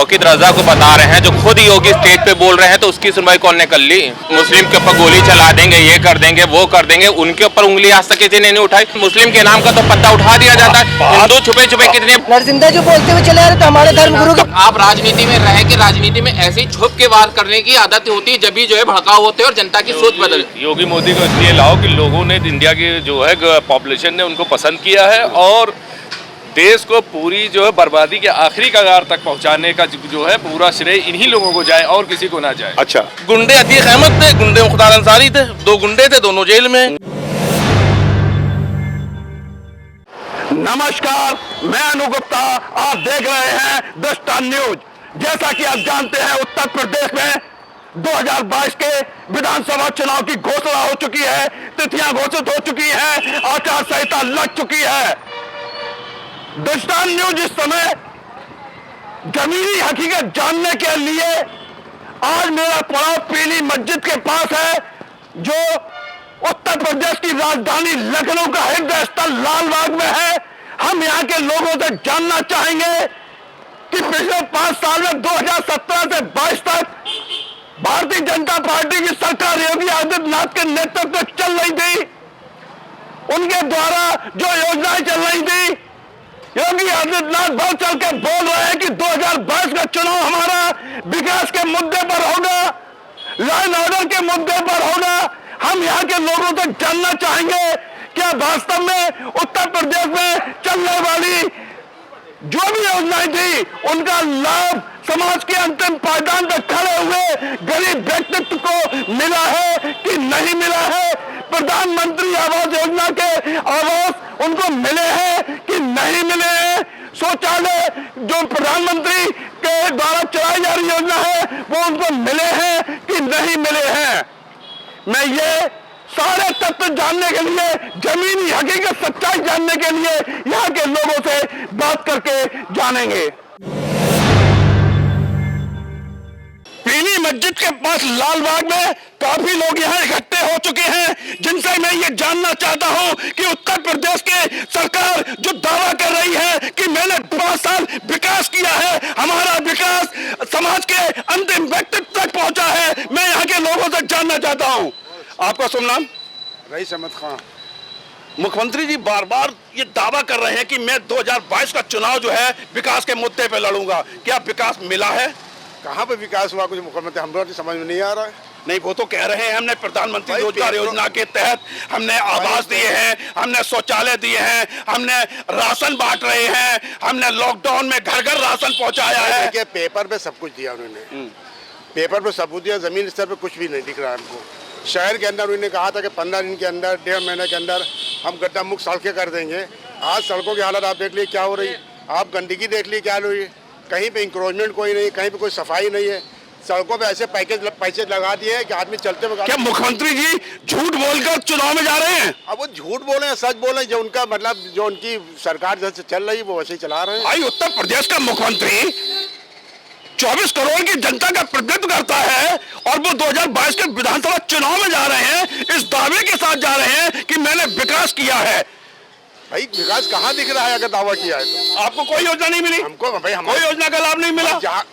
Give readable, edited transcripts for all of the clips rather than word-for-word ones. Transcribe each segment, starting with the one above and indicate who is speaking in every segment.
Speaker 1: तौकीद रजा को बता रहे हैं, जो खुद योगी स्टेज पे बोल रहे हैं, तो उसकी सुनवाई कौन ने कर ली? मुस्लिम के ऊपर गोली चला देंगे, ये कर देंगे, वो कर देंगे, उनके ऊपर उंगली आज तक किसी ने नहीं उठाई। मुस्लिम के नाम का तो पत्ता उठा दिया जाता है। हिंदू छुपे छुपे कितने
Speaker 2: नरसिंह जो बोलते हुए चले आ रहे तो हमारे धर्म गुरु के।
Speaker 1: आप राजनीति में रह के राजनीति में ऐसे ही छुप के बात करने की आदत होती है, जब भी जो है भड़काऊ होते हैं और जनता की सोच बदल।
Speaker 3: योगी मोदी को इसलिए लाओ कि लोगों ने, इंडिया की जो है पॉपुलेशन ने उनको पसंद किया है और देश को पूरी जो है बर्बादी के आखिरी कगार तक पहुंचाने का जो है पूरा श्रेय इन्हीं लोगों को जाए और किसी को ना जाए।
Speaker 4: अच्छा,
Speaker 5: गुंडे अतीक अहमद थे, गुंडे मुख्तार अंसारी थे, दो गुंडे थे, दोनों जेल में।
Speaker 4: नमस्कार, मैं अनु गुप्ता, आप देख रहे हैं द स्टार न्यूज। जैसा कि आप जानते हैं, उत्तर प्रदेश में 2022 के विधानसभा चुनाव की घोषणा हो चुकी है, तिथियां घोषित हो चुकी हैं, आचार संहिता लग चुकी है। द स्टार न्यूज इस समय जमीनी हकीकत जानने के लिए आज मेरा पड़ाव पीली मस्जिद के पास है, जो उत्तर प्रदेश की राजधानी लखनऊ का हृदय स्थल लालबाग में है। हम यहाँ के लोगों से जानना चाहेंगे कि पिछले 5 साल में 2017 से 22 तक भारतीय जनता पार्टी की सरकार योगी आदित्यनाथ के नेतृत्व में चल रही थी, उनके द्वारा जो योजनाएं चल रही थी, योगी आदित्यनाथ बहुत चल के बोल रहे हैं कि 2022 का चुनाव हमारा विकास के मुद्दे पर होगा, लॉ एंड ऑर्डर के मुद्दे पर होगा। हम यहाँ के लोगों से जानना चाहेंगे, क्या वास्तव में उत्तर प्रदेश में चलने वाली जो भी योजनाएं थी, उनका लाभ समाज के अंतिम पायदान पर खड़े हुए गरीब व्यक्तित्व को मिला है कि नहीं मिला है? प्रधानमंत्री आवास योजना के आवास उनको मिले हैं कि नहीं मिले हैं? शौचालय जो प्रधानमंत्री के द्वारा चलाई जा रही योजना है, वो उनको मिले हैं कि नहीं मिले हैं? मैं ये सारे तथ्य जानने के लिए, जमीनी हकीकत सच्चाई जानने के लिए यहाँ के लोगों से बात करके जानेंगे। पीली मस्जिद के पास लालबाग में काफी लोग यहाँ इकट्ठे हो चुके हैं, जिनसे मैं ये जानना चाहता हूँ कि उत्तर प्रदेश के सरकार जो दावा कर रही है कि मैंने 5 साल विकास किया है, हमारा विकास समाज के अंतिम व्यक्तित्व तक पहुंचा है, मैं यहाँ के लोगों से जानना चाहता हूँ। आपका शुभ नाम?
Speaker 6: रईस अहमद खान।
Speaker 4: मुख्यमंत्री जी बार बार ये दावा कर रहे हैं कि मैं 2022 का चुनाव जो है विकास के मुद्दे पे लड़ूंगा। क्या विकास मिला है?
Speaker 6: कहाँ पे विकास हुआ? कुछ मुख्यमंत्री हम लोग समझ में नहीं आ रहा है।
Speaker 4: नहीं, वो तो कह रहे हैं हमने प्रधानमंत्री रोजगार योजना के तहत हमने आवास दिए हैं, हमने शौचालय दिए हैं, हमने राशन बांट रहे हैं, हमने लॉकडाउन में घर घर राशन पहुंचाया है।
Speaker 6: पेपर पे सब कुछ दिया उन्होंने, पेपर पे सबूत दिया, जमीन स्तर पे कुछ भी नहीं दिख रहा है हमको। शहर के अंदर उन्होंने कहा था कि 15 दिन के अंदर, 1.5 महीने के अंदर हम गड्ढा मुक्त सड़कें कर देंगे। आज सड़कों की हालत आप देख लीजिए क्या हो रही, आप गंदगी देख लीजिए क्या हो रही है, कहीं पे इंक्रोचमेंट कोई नहीं, कहीं पे कोई सफाई नहीं है। सड़कों पे ऐसे पैसे लगा दिए हैं कि आदमी चलते हुए। क्या मुख्यमंत्री जी झूठ बोलकर चुनाव में जा रहे हैं? अब वो झूठ बोले हैं, सच बोले, जो उनका मतलब जो उनकी सरकार जैसे चल रही है वो वैसे ही चला रहे हैं। भाई, उत्तर प्रदेश का मुख्यमंत्री 24 करोड़ की जनता का प्रतिनिधित्व करता है और वो 2022 के विधानसभा चुनाव में जा रहे हैं, इस दावे के साथ जा रहे हैं कि मैंने विकास किया है। भाई, विकास कहाँ दिख रहा है? अगर दावा किया है तो आपको कोई योजना नहीं मिली? हमको भाई कोई योजना का लाभ नहीं मिला।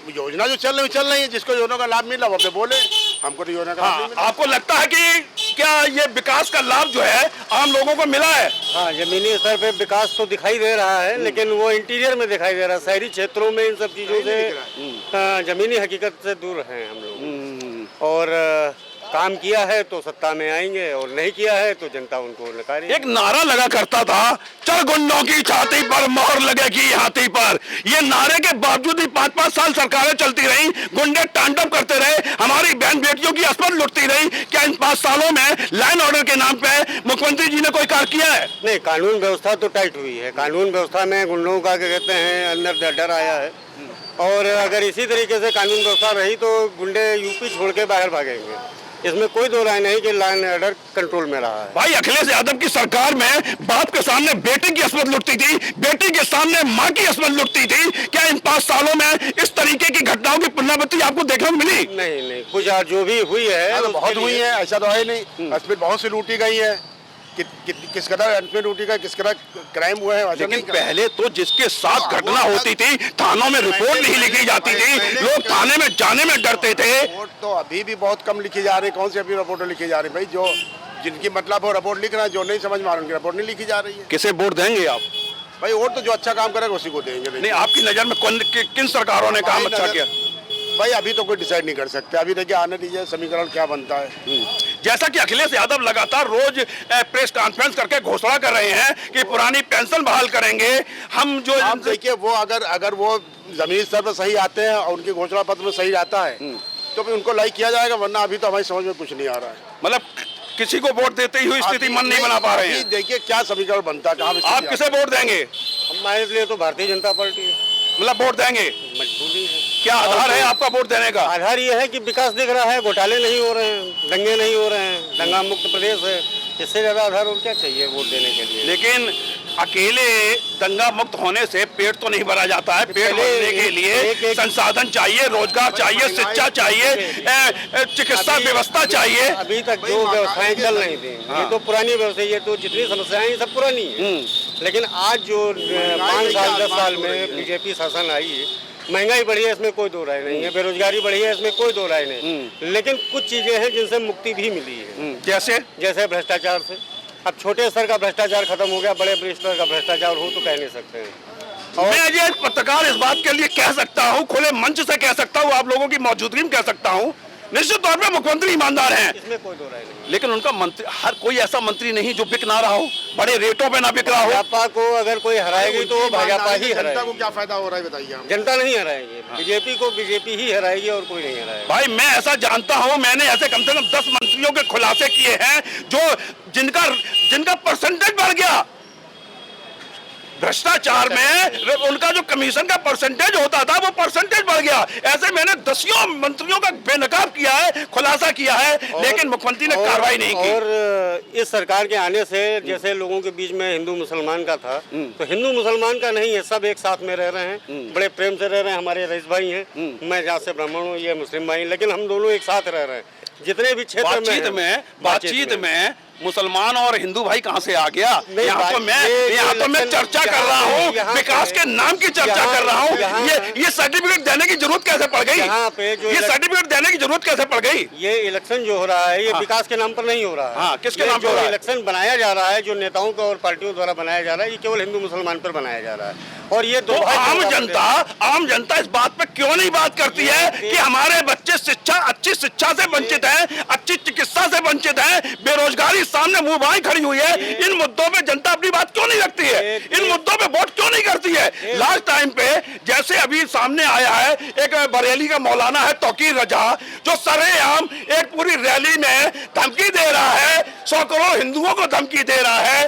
Speaker 6: योजना जो चल रही है, जिसको योजना का लाभ मिला वो अपने बोले, हमको तो योजना का लाभ नहीं मिला। आपको लगता है कि क्या ये विकास का लाभ जो है आम लोगों को मिला है?
Speaker 7: हाँ, जमीनी स्तर पे विकास तो दिखाई दे रहा है, लेकिन वो इंटीरियर में दिखाई दे रहा है। शहरी क्षेत्रों में इन सब चीजों से जमीनी हकीकत से दूर हैं हम लोग। और काम किया है तो सत्ता में आएंगे और नहीं किया है तो जनता उनको नकारेगी।
Speaker 4: एक नारा लगा करता था, चल गुंडों की छाती पर मोहर लगेगी हाथी पर। ये नारे के बावजूद ही 5-5 साल सरकारें चलती रही, गुंडे तांडव करते रहे, हमारी बहन बेटियों की अस्पत लुटती रही। क्या इन 5 सालों में लाइन ऑर्डर के नाम पे मुख्यमंत्री जी ने कोई कार्य किया है?
Speaker 7: नहीं, कानून व्यवस्था तो टाइट हुई है। कानून व्यवस्था में गुंडों का क्या कहते हैं अंदर डर आया है, और अगर इसी तरीके से कानून व्यवस्था रही तो गुंडे यूपी छोड़ के बाहर भागेंगे। इसमें कोई दो राय नहीं कि लॉ एंड ऑर्डर कंट्रोल में रहा है।
Speaker 4: भाई, अखिलेश यादव की सरकार में बाप के सामने बेटे की अस्मत लुटती थी, बेटी के सामने माँ की अस्मत लुटती थी। क्या इन 5 सालों में इस तरीके की घटनाओं की पुनरावृत्ति आपको देखने को मिली?
Speaker 7: नहीं, कुछ जो भी हुई है
Speaker 6: बहुत हुई है, ऐसा तो है नहीं। अस्मत बहुत सी लूटी गई है, किस कदर अनफेयर ड्यूटी का किस कदर क्राइम हुआ है।
Speaker 4: लेकिन पहले तो जिसके साथ घटना होती थी थानों में रिपोर्ट नहीं लिखी जाती थी, लोग थाने में जाने में डरते थे।
Speaker 6: रिपोर्ट तो अभी भी बहुत कम लिखी जा रही है। कौन सी अभी रिपोर्ट लिखी जा रही है भाई? जो जिनकी मतलब वो रिपोर्ट लिख रहा है, जो नहीं समझ में आ रहा उनकी रिपोर्ट नहीं लिखी जा रही है।
Speaker 4: किसे वोट देंगे आप?
Speaker 6: भाई वोट तो जो अच्छा काम करेगा उसी को देंगे।
Speaker 4: नहीं, आपकी नजर में किन सरकारों ने काम अच्छा किया?
Speaker 6: भाई अभी तो कोई डिसाइड नहीं कर सकते, अभी देखिए आने दीजिए समीकरण क्या बनता है।
Speaker 4: जैसा कि अखिलेश यादव लगातार रोज प्रेस कॉन्फ्रेंस करके घोषणा कर रहे हैं कि पुरानी पेंशन बहाल करेंगे। हम जो
Speaker 6: आप देखिए वो अगर वो जमीनी स्तर पर सही आते हैं और उनके घोषणा पत्र में सही आता है तो फिर उनको लाइक किया जाएगा, वरना अभी तो हमारी समझ में कुछ नहीं आ रहा है।
Speaker 4: मतलब किसी को वोट देते ही स्थिति मन नहीं बना पा रहे हैं।
Speaker 6: देखिए क्या समीकरण बनता है, कहाँ
Speaker 4: आप किसे वोट देंगे?
Speaker 7: हमारे लिए तो भारतीय जनता पार्टी है।
Speaker 4: मतलब वोट देंगे,
Speaker 7: मजबूरी है।
Speaker 4: क्या आधार है आपका वोट देने का?
Speaker 7: आधार ये है कि विकास दिख रहा है, घोटाले नहीं हो रहे हैं, दंगे नहीं हो रहे हैं, दंगा मुक्त प्रदेश है। इससे ज्यादा आधार और क्या चाहिए वोट देने के लिए?
Speaker 4: लेकिन अकेले दंगा मुक्त होने से पेट तो नहीं भरा जाता है। पेट भरने के लिए संसाधन चाहिए, रोजगार चाहिए, शिक्षा चाहिए, चिकित्सा व्यवस्था चाहिए।
Speaker 7: अभी तक जो व्यवस्थाएं चल रही थी ये तो पुरानी व्यवस्था, ये तो जितनी समस्याएं ये सब पुरानी है। लेकिन आज जो 5 साल 10 साल में बीजेपी शासन आई है, महंगाई बढ़ी है, इसमें कोई दो राय नहीं है, बेरोजगारी बढ़ी है, इसमें कोई दो राय नहीं। लेकिन कुछ चीजें हैं जिनसे मुक्ति भी मिली है। जैसे भ्रष्टाचार से। अब छोटे स्तर का भ्रष्टाचार खत्म हो गया, बड़े स्तर का भ्रष्टाचार हो तो कह नहीं सकते हैं।
Speaker 4: मैं ये पत्रकार इस बात के लिए कह सकता हूँ, खुले मंच से कह सकता हूँ, आप लोगों की मौजूदगी में कह सकता हूँ, निश्चित तौर पे मुख्यमंत्री ईमानदार हैं,
Speaker 7: इसमें कोई दो राय नहीं।
Speaker 4: लेकिन उनका मंत्री, हर कोई ऐसा मंत्री नहीं जो बिक ना रहा हो, बड़े रेटों पे ना बिक रहा हो।
Speaker 7: भाजपा को अगर कोई हराएगी तो वो भाजपा ही हराएगी।
Speaker 6: जनता को क्या फायदा हो रहा है बताइए आप?
Speaker 7: जनता नहीं हराएगी, बीजेपी को बीजेपी ही हराएगी और कोई नहीं हराएगा।
Speaker 4: भाई मैं ऐसा जानता हूँ, मैंने ऐसे कम से कम 10 मंत्रियों के खुलासे किए हैं जो जिनका परसेंटेज बढ़ गया भ्रष्टाचार में, उनका जो कमीशन का परसेंटेज होता था वो परसेंटेज बढ़ गया। ऐसे मैंने दसियों मंत्रियों का बेनकाब किया है, खुलासा किया है, लेकिन मुख्यमंत्री ने कार्रवाई नहीं की।
Speaker 7: और इस सरकार के आने से जैसे लोगों के बीच में हिंदू मुसलमान का था, तो हिंदू मुसलमान का नहीं है, सब एक साथ में रह रहे हैं, बड़े प्रेम से रह रहे हैं। हमारे रईस भाई हैं, मैं जहाँ से ब्राह्मण हूँ, ये मुस्लिम भाई, लेकिन हम दोनों एक साथ रह रहे हैं। जितने भी क्षेत्र
Speaker 4: बातचीत में मुसलमान और हिंदू भाई कहाँ से आ गया? यहाँ तो मैं चर्चा कर रहा हूँ, विकास के नाम की चर्चा कर रहा हूँ। ये सर्टिफिकेट देने की जरूरत कैसे पड़ गई? ये सर्टिफिकेट देने की जरूरत कैसे पड़ गई?
Speaker 7: ये इलेक्शन जो हो रहा है ये विकास के नाम पर नहीं हो रहा है।
Speaker 4: हाँ, किसके नाम पर हो रहा है?
Speaker 7: इलेक्शन बनाया जा रहा है, जो नेताओं का और पार्टियों द्वारा बनाया जा रहा है, ये केवल हिंदू मुसलमान पर बनाया जा रहा है। और ये
Speaker 4: तो आम जनता इस बात पे क्यों नहीं बात करती है कि हमारे बच्चे अच्छी शिक्षा से वंचित हैं, अच्छी चिकित्सा से वंचित हैं, बेरोजगारी सामने मुंह बाई खड़ी हुई है। इन मुद्दों पे जनता अपनी बात क्यों नहीं रखती है? इन मुद्दों पे वोट क्यों नहीं करती है? लास्ट टाइम पे जैसे अभी सामने आया है, एक बरेली का मौलाना है तौकीर रजा, जो सरेआम एक पूरी रैली में धमकी दे रहा है, 100 करोड़ हिंदुओं को धमकी दे रहा है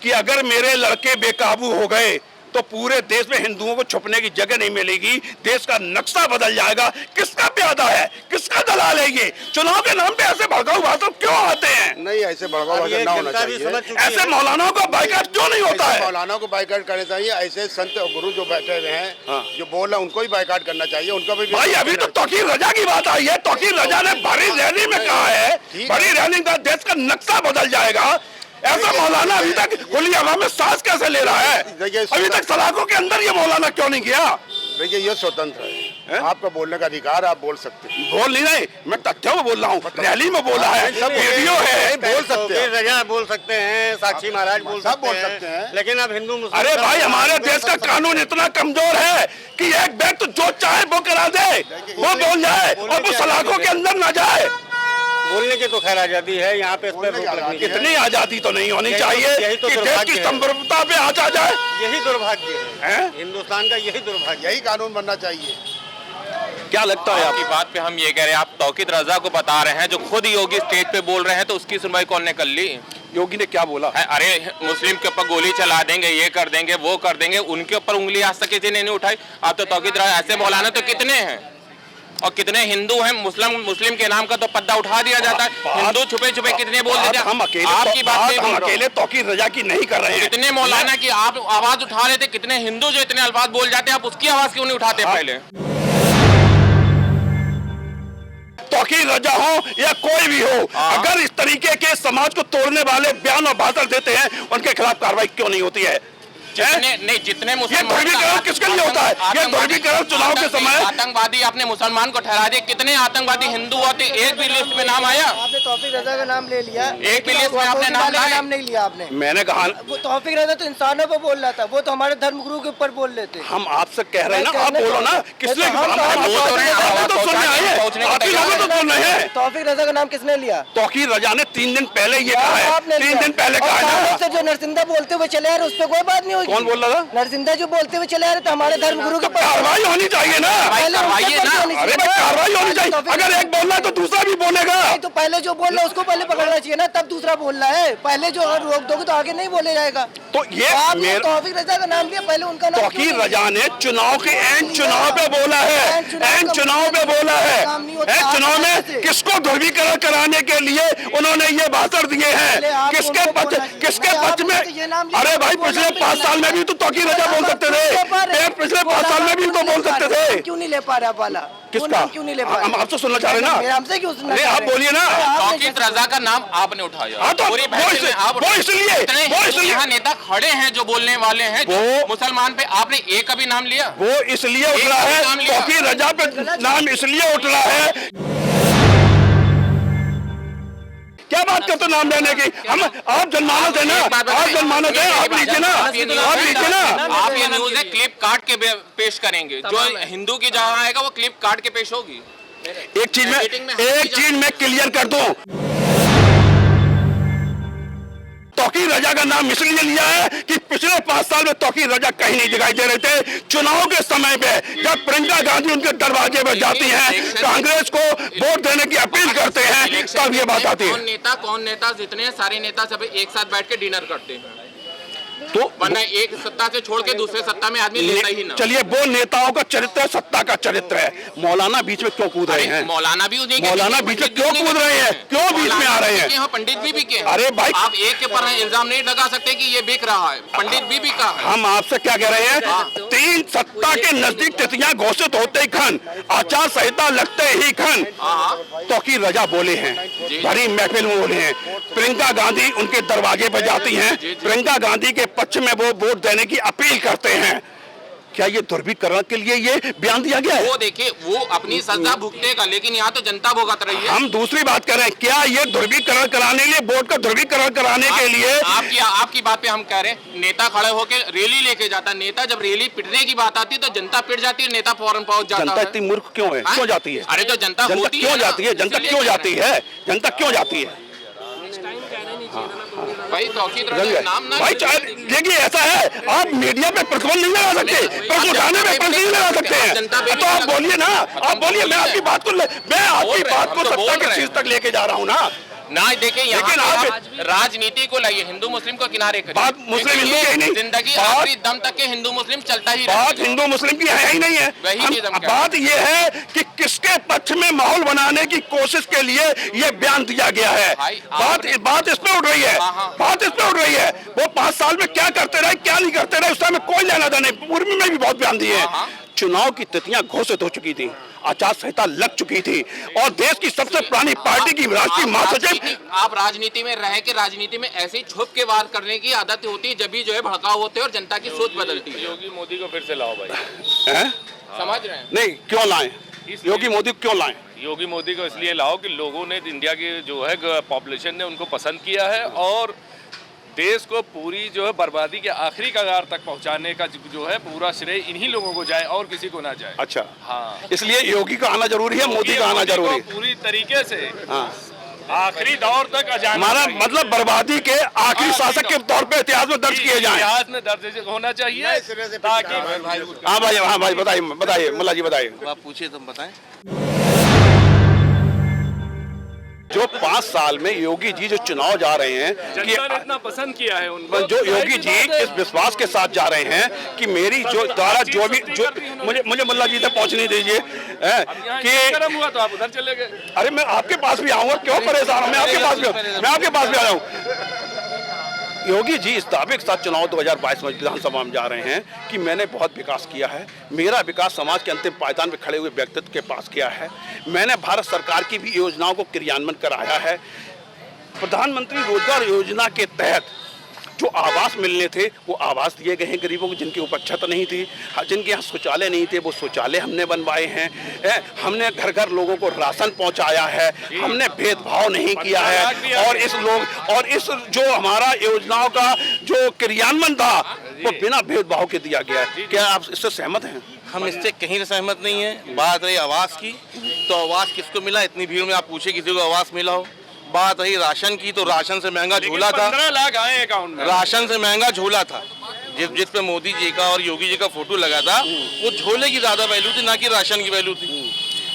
Speaker 4: कि अगर मेरे लड़के बेकाबू हो गए तो पूरे देश में हिंदुओं को छुपने की जगह नहीं मिलेगी, देश का नक्शा बदल जाएगा। किसका प्यादा है, किसका दलाल है ये? चुनाव के नाम पे ऐसे भड़काऊ भाषण क्यों आते हैं?
Speaker 6: नहीं, ऐसे भड़काऊ भाषण ना होना चाहिए।
Speaker 4: ऐसे मौलानाओं को बाइकाट क्यों नहीं होता है?
Speaker 6: मौलानाओं को बाइकाट करना चाहिए। ऐसे संत और गुरु जो बैठे हुए हैं, जो बोल रहे हैं, उनको भी बाइकाट करना चाहिए। उनको भी
Speaker 4: भाई अभी तो तौकीर रजा की बात आई है। तौकीर रजा ने बड़ी रैली में कहा है, बड़ी रैली का देश का नक्शा बदल जाएगा। ऐसा मौलाना अभी तक खुली हवा में सांस कैसे ले रहा है? अभी तक सलाखों के अंदर ये मौलाना क्यों नहीं गया?
Speaker 6: देखिए ये स्वतंत्र है, आपका बोलने का अधिकार, आप बोल सकते हैं।
Speaker 4: बोल नहीं रहे, मैं तथ्यों में बोल रहा हूँ, रैली में बोला है, वीडियो है,
Speaker 6: बोल सकते हैं,
Speaker 7: रजा बोल सकते हैं, साक्षी महाराज बोल सकते हैं, लेकिन अब हिंदू मुस्लिम।
Speaker 4: अरे भाई हमारे देश का कानून इतना कमजोर है कि एक व्यक्ति जो चाहे वो करा दे, वो बोल जाए और वो सलाखों के अंदर न जाए।
Speaker 7: बोलने की तो खैर आजादी है, यहाँ पे
Speaker 4: इतनी आजादी तो नहीं होनी चाहिए कि देश की संप्रभुता पे आँच आ जाए।
Speaker 7: यही दुर्भाग्य है हिंदुस्तान का, यही दुर्भाग्य,
Speaker 6: यही कानून बनना चाहिए।
Speaker 4: क्या लगता है
Speaker 1: आपकी बात पे हम ये कह रहे हैं, आप तौकीर रजा को बता रहे हैं, जो खुद योगी स्टेज पे बोल रहे हैं, तो उसकी सुनवाई कौन ने कर ली?
Speaker 4: योगी ने क्या बोला
Speaker 1: है? अरे मुस्लिम के ऊपर गोली चला देंगे, ये कर देंगे, वो कर देंगे, उनके ऊपर उंगली आज तक किसी ने नहीं उठाई। आप तो तौकीर रजा, ऐसे मौलाना तो कितने हैं और कितने हिंदू हैं? मुस्लिम के नाम का तो पद्दा उठा दिया जाता है। हिंदू छुपे छुपे कितने बोल देते हैं।
Speaker 4: हम अकेले
Speaker 1: आपकी बात
Speaker 4: हम अकेले तौकीर रजा की नहीं कर रहे हैं।
Speaker 1: कितने मौलाना की आप आवाज उठा रहे थे, कितने हिंदू जो इतने अल्फाज बोल जाते हैं, आप उसकी आवाज क्यों नहीं उठाते? पहले
Speaker 4: तौकीर रजा हो या कोई भी हो, अगर इस तरीके के समाज को तोड़ने वाले बयान और भाषण देते हैं, उनके खिलाफ कार्रवाई क्यों नहीं होती है?
Speaker 1: जितने
Speaker 4: ये
Speaker 1: मुसलमान
Speaker 4: ध्रुवीकरण किसके लिए होता है? ये ध्रुवीकरण चुनाव के समय
Speaker 1: आतंकवादी आपने मुसलमान को ठहरा दिया। कितने आतंकवादी हिंदू होते, एक भी लिस्ट में नाम आया?
Speaker 2: आपने तौफीक रजा का नाम ले लिया,
Speaker 1: एक भी लिस्ट में आपने नाम लाया?
Speaker 2: नाम नहीं लिया आपने।
Speaker 4: मैंने कहा
Speaker 2: वो तौफीक रजा तो इंसानों पर बोल रहा था, वो तो हमारे धर्म गुरु के ऊपर बोल रहे थे।
Speaker 4: हम आपसे कह रहे हैं ना, आप बोलो ना, किसने तो सुनने आए, आप ही लोग तो बोल रहे हैं।
Speaker 2: तौफीक रजा का नाम किसने लिया?
Speaker 4: तौकीर रजा ने 3 दिन पहले ये कहा है, 3 दिन पहले कहा है ना।
Speaker 2: जो नरसिंदा बोलते हुए चले यार, उस पर कोई बात नहीं होगी।
Speaker 4: कौन बोल रहा था?
Speaker 2: नरसिंदा जो बोलते हुए चले आ रहे थे हमारे धर्म गुरु के ऊपर
Speaker 4: कार्रवाई होनी चाहिए ना।
Speaker 2: पहले
Speaker 1: कार्रवाई
Speaker 2: उनके ऊपर
Speaker 1: ना।
Speaker 2: होनी
Speaker 4: अरे
Speaker 2: चाहिए
Speaker 4: भाई
Speaker 2: ना।
Speaker 4: कार्रवाई होनी चाहिए, अगर एक बोल रहा है तो दूसरा भी बोलेगा।
Speaker 2: नहीं तो पहले जो बोल रहा है उसको पहले पकड़ना चाहिए ना, तब दूसरा बोल रहा है। पहले जो अगर रोक दोगे तो आगे नहीं बोले जाएगा।
Speaker 4: तो ये
Speaker 2: आपने तौफीक रजा का नाम लिया, पहले उनका नाम
Speaker 4: तौकीर रजा ने चुनाव के एंड चुनाव पे बोला है, एंड चुनाव पे बोला है, एंड चुनाव में किसको ध्रुवीकरण कराने के लिए उन्होंने ये भाषण दिए हैं, किसके पक्ष में? अरे भाई पिछले 5 साल में भी तो तौकीर रजा बोल सकते थे, पिछले 5 साल में भी तो बोल सकते थे।
Speaker 2: क्यों नहीं ले पा रहा वाला?
Speaker 4: किसका?
Speaker 2: क्यों नहीं ले पा रहे?
Speaker 4: हम आपसे सुनना चाह रहे हैं ना।
Speaker 2: हमसे क्यों सुनना?
Speaker 4: आप बोलिए ना।
Speaker 1: तौकीर रजा का नाम आपने उठाया।
Speaker 4: हाँ, तो
Speaker 1: पूरी
Speaker 4: वो
Speaker 1: बहस में आप
Speaker 4: इसलिए
Speaker 1: यहाँ नेता खड़े हैं जो बोलने वाले हैं, जो मुसलमान पे आपने एक का भी नाम लिया?
Speaker 4: वो इसलिए उठ रहा है, तौकीर रजा पे नाम इसलिए उठ रहा है। क्या बात करते हो नाम लेने की? हम आप जनमानस है ना, आप जनमानस है, आप लीजिए ना, आप लीजिए ना।
Speaker 1: आप ये न्यूज़ है क्लिप काट के पेश करेंगे, जो हिंदू की जहाँ आएगा वो क्लिप काट के पेश होगी।
Speaker 4: एक चीज में क्लियर कर दूं, तौकीर रजा का नाम इसलिए लिया है कि पिछले 5 साल में तौकीर रजा कहीं नहीं दिखाई दे रहे थे। चुनाव के समय पे जब प्रियंका गांधी उनके दरवाजे पर जाती हैं, कांग्रेस को वोट देने की अपील करते हैं, तब ये बात आती है।
Speaker 1: कौन नेता जितने सारे नेता सब एक साथ बैठ के डिनर करते हैं,
Speaker 4: तो
Speaker 1: वरना एक सत्ता से छोड़ के दूसरे सत्ता में आदमी लेता ही ना।
Speaker 4: चलिए वो नेताओं का चरित्र है, सत्ता का चरित्र है। मौलाना बीच में क्यों कूद रहे हैं?
Speaker 1: मौलाना भी
Speaker 4: बीच में क्यों कूद रहे हैं? क्यों बीच में आ रहे हैं?
Speaker 1: पंडित भी बिके।
Speaker 4: अरे भाई
Speaker 1: आप एक के ऊपर इल्जाम नहीं लगा सकते कि ये बिक रहा है, पंडित भी बिका है।
Speaker 4: हम आपसे क्या कह रहे हैं, 3 सत्ता के नजदीक तिथियां घोषित होते ही खन, आचार संहिता लगते ही खन तौकीर रजा बोले हैं, बड़ी महफिल में बोले हैं। प्रियंका गांधी उनके दरवाजे पर जाती हैं, प्रियंका गांधी के पक्ष में वो वोट देने की अपील करते हैं। क्या ये ध्रुवीकरण के लिए ये बयान दिया गया है?
Speaker 1: वो देखिए, वो अपनी सजा भुगतेगा, लेकिन यहाँ तो जनता भुगत रही है।
Speaker 4: हम दूसरी बात कर रहे हैं, क्या ये ध्रुवीकरण कराने के लिए, वोट का ध्रुवीकरण कराने के लिए?
Speaker 1: आपकी बात पे हम कह रहे हैं, नेता खड़े होकर रैली लेके जाता है, नेता जब रैली पिटने की बात आती है तो जनता पिट जाती है, नेता फौरन पहुंच जाता है।
Speaker 4: जनता इतनी मूर्ख क्यों है? क्यों जाती है?
Speaker 1: अरे तो जनता
Speaker 4: क्यों जाती है? जनता क्यों जाती है? जनता क्यों जाती है?
Speaker 1: भाई तौकीर रजा नाम ना,
Speaker 4: भाई देखिए ऐसा है, आप मीडिया पे प्रतिबंध नहीं लगा सकते, प्रश्न उठाने में प्रतिबंध नहीं लगा सकते हैं। तो आप बोलिए ना, आप बोलिए, मैं आपकी बात को सत्ता के शीर्ष तक लेके जा रहा हूँ ना।
Speaker 1: ना देखिए, लेकिन आप राजनीति को लाइए, हिंदू मुस्लिम को किनारे करिए।
Speaker 4: बात मुस्लिम हिंदू की नहीं,
Speaker 1: जिंदगी आखिरी दम तक के हिंदू मुस्लिम चलता ही रहेगा।
Speaker 4: बात हिंदू मुस्लिम की है ही नहीं है। बात ये है कि किसके पक्ष में माहौल बनाने की कोशिश के लिए ये बयान दिया गया है। बात इस पे उठ रही है, बात इस पे उठ रही है। वो 5 साल में क्या करते रहे, क्या नहीं करते रहे, उसमें कोई लेना देना नहीं। पूर्व में भी बहुत बयान दिए हैं। चुनाव की तिथियां घोषित हो चुकी थी, आचार संहिता लग चुकी थी, और देश की सबसे पुरानी पार्टी की राष्ट्रीय महासचिव।
Speaker 1: आप राजनीति में रह के राजनीति में ऐसे छुप के वार करने की आदत होती है, जब भी जो है भड़काव होते हैं और जनता की सोच बदलती है।
Speaker 3: योगी मोदी को फिर से लाओ भाई।
Speaker 1: समझ रहे हैं?
Speaker 4: नहीं, क्यों लाएं? योगी मोदी क्यों लाएं?
Speaker 3: योगी मोदी को इसलिए लाओ कि लोगों ने, इंडिया की जो है पॉपुलेशन ने उनको पसंद किया है, और देश को पूरी जो है बर्बादी के आखिरी कगार तक पहुंचाने का जो है पूरा श्रेय इन्हीं लोगों को जाए और किसी को ना जाए।
Speaker 4: अच्छा,
Speaker 3: हाँ,
Speaker 4: इसलिए योगी का आना जरूरी है, मोदी का आना जरूरी है।
Speaker 3: पूरी तरीके से
Speaker 4: हाँ,
Speaker 3: आखिरी दौर तक
Speaker 4: हमारा मतलब बर्बादी के आखिरी शासक के तौर पे इतिहास में दर्ज किए जाएं।
Speaker 3: इतिहास में दर्ज होना चाहिए ताकि।
Speaker 4: हाँ भाई बताइए मुल्ला जी बताइए।
Speaker 5: आप पूछिए, तुम बताएं।
Speaker 4: जो 5 साल में योगी जी जो चुनाव जा रहे हैं कि
Speaker 3: जनता ने इतना पसंद किया है उनको,
Speaker 4: जो योगी जी इस विश्वास के साथ जा रहे हैं कि मेरी जो द्वारा जो भी जो मुझे मुल्ला जी तक पहुंचने दीजिए कि
Speaker 3: गर्म हुआ तो आप उधर चले गए।
Speaker 4: अरे मैं आपके पास भी आऊंगा, क्यों परेशान हूं? मैं आपके पास भी आ जाऊं। योगी जी इस दावे के साथ चुनाव 2022 में विधानसभा में जा रहे हैं कि मैंने बहुत विकास किया है, मेरा विकास समाज के अंतिम पायदान में खड़े हुए व्यक्तित्व के पास किया है, मैंने भारत सरकार की भी योजनाओं को क्रियान्वयन कराया है। प्रधानमंत्री रोजगार योजना के तहत जो आवास मिलने थे वो आवास दिए गए हैं गरीबों को, जिनके ऊपर छत नहीं थी, जिनके यहाँ शौचालय नहीं थे वो शौचालय हमने बनवाए हैं। हमने घर घर लोगों को राशन पहुंचाया है, हमने भेदभाव नहीं किया है। और इस जो हमारा योजनाओं का जो क्रियान्वयन था वो बिना भेदभाव के दिया गया है। क्या आप इससे सहमत हैं?
Speaker 5: हम इससे कहीं सहमत नहीं है। बात रही आवास की, तो आवास किसको मिला? इतनी भीड़ में आप पूछे किसी को आवास मिला हो। बात रही राशन की, तो राशन से महंगा झोला था,
Speaker 3: 15 लाख आए अकाउंट में।
Speaker 5: राशन से महंगा झोला था। जिस पे मोदी जी का और योगी जी का फोटो लगा था वो झोले की ज्यादा वैल्यू थी, ना कि राशन की वैल्यू थी।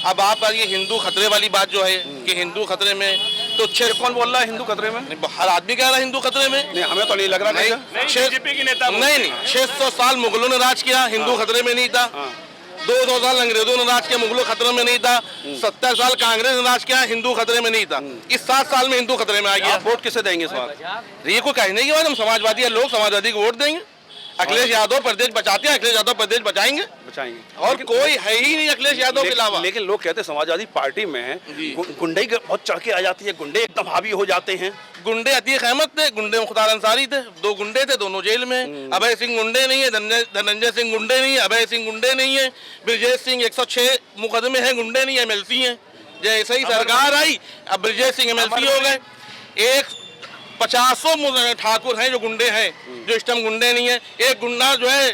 Speaker 5: अब आप ये हिंदू खतरे वाली बात जो है कि हिंदू खतरे में, तो
Speaker 4: कौन बोल रहा है हिंदू खतरे में?
Speaker 5: हर आदमी कह रहा है हिंदू खतरे में।
Speaker 4: नहीं, हमें तो नहीं लग रहा।
Speaker 3: बीजेपी के नेता
Speaker 5: नहीं, 600 साल मुगलों ने राज किया, हिंदू खतरे में नहीं था। 200 साल अंग्रेजों ने राज किया, मुगलों खतरे में नहीं था। 70 साल कांग्रेस ने राज किया, हिंदू खतरे में नहीं था। इस 7 साल में हिंदू खतरे में आ गया।
Speaker 4: वोट किसे देंगे इस बार?
Speaker 5: ये कोई कहने की बात, हम समाजवादी लोग समाजवादी को वोट देंगे। अखिलेश यादव प्रदेश बचाते हैं, अखिलेश यादव प्रदेश बचाएंगे और कोई है ही नहीं अखिलेश यादव के अलावा।
Speaker 4: लेकिन लोग कहते हैं समाजवादी पार्टी में गुंडे बहुत चढ़ के आ जाती है, गुंडे एकदम हावी हो जाते हैं।
Speaker 5: गुंडे अतीक अहमद थे, गुंडे मुख्तार अंसारी थे, 2 गुंडे थे, दोनों जेल में। अभय सिंह गुंडे नहीं है, धनंजय सिंह गुंडे नहीं है, अभय सिंह गुंडे नहीं है, ब्रजेश सिंह 106 मुकदमे हैं, गुंडे नहीं है, MLC है। जैसे ही सरकार आई अब ब्रजेश सिंह MLC हो गए। 50 ठाकुर हैं जो गुंडे हैं, जो इस टाइम गुंडे नहीं है। एक गुंडा जो है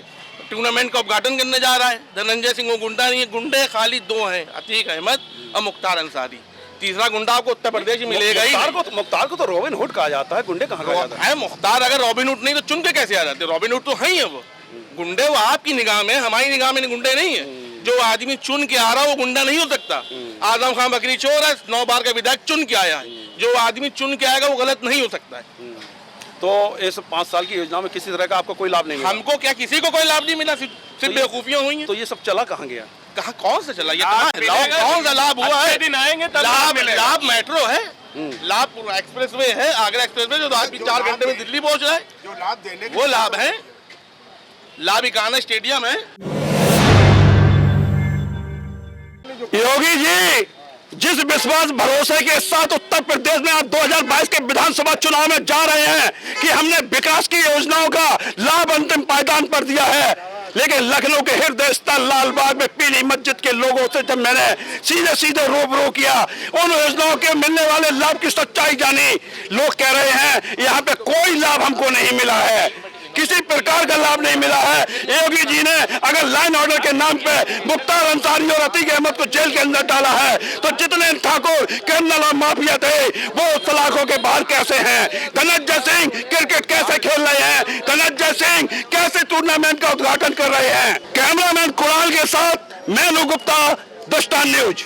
Speaker 5: टूर्नामेंट का उद्घाटन करने जा रहा है, धनंजय सिंह वो गुंडा नहीं है। गुंडे खाली 2 हैं, अतीक अहमद और मुख्तार अंसारी। तीसरा गुंडा आपको उत्तर प्रदेश में मिलेगा ही।
Speaker 4: मुख्तार को तो रॉबिन हुड कहा जाता है, गुंडे कहाँ कहा जाता है?
Speaker 5: मुख्तार अगर रॉबिन हुड नहीं तो चुन के कैसे आ जाते? रॉबिन हुड तो है ही वो गुंडे, वो आपकी निगाह में, हमारी निगाह में गुंडे नहीं है। जो आदमी चुन के आ रहा है वो गुंडा नहीं हो सकता। आजम खान बकरी चोर है, 9 बार का विधायक चुन के आया है। जो आदमी चुन के आएगा वो गलत नहीं हो सकता है।
Speaker 4: तो इस 5 साल की योजना में किसी तरह का आपको कोई लाभ नहीं मिला?
Speaker 5: हमको क्या, किसी को कोई लाभ नहीं मिला, सिर्फ बेवकूफियां हुई हैं।
Speaker 4: तो ये सब चला कहाँ गया?
Speaker 5: कहाँ, कौन सा चला? ये कौन सा लाभ हुआ है?
Speaker 3: दिन आएंगे तब
Speaker 5: लाभ मेट्रो है, लाभ एक्सप्रेस वे है, आगरा एक्सप्रेस वे जो आदमी 4 घंटे में दिल्ली पहुंच रहा है,
Speaker 6: जो लाभ देने
Speaker 5: वो लाभ है। लाभ इकाना स्टेडियम है।
Speaker 4: योगी जी जिस विश्वास भरोसे के साथ उत्तर प्रदेश में आप 2022 के विधानसभा चुनाव में जा रहे हैं कि हमने विकास की योजनाओं का लाभ अंतिम पायदान पर दिया है, लेकिन लखनऊ के हृदय स्थल लालबाग में पीली मस्जिद के लोगों से जब मैंने सीधे सीधे रूबरू किया, उन योजनाओं के मिलने वाले लाभ की सच्चाई जानी, लोग कह रहे हैं यहाँ पे कोई लाभ हमको नहीं मिला है, किसी प्रकार का लाभ नहीं मिला है। योगी जी ने अगर लाइन ऑर्डर के नाम पे मुख्तार अंसारी और अतीक अहमद को जेल के अंदर डाला है, तो जितने ठाकुर क्रिमिनल और माफिया थे वो सलाखों के बाहर कैसे हैं? धनंजय सिंह क्रिकेट कैसे खेल रहे हैं? धनंजय सिंह कैसे टूर्नामेंट का उद्घाटन कर रहे हैं? कैमरामैन कुणाल के साथ मैं नु गुप्ता, द स्टार न्यूज।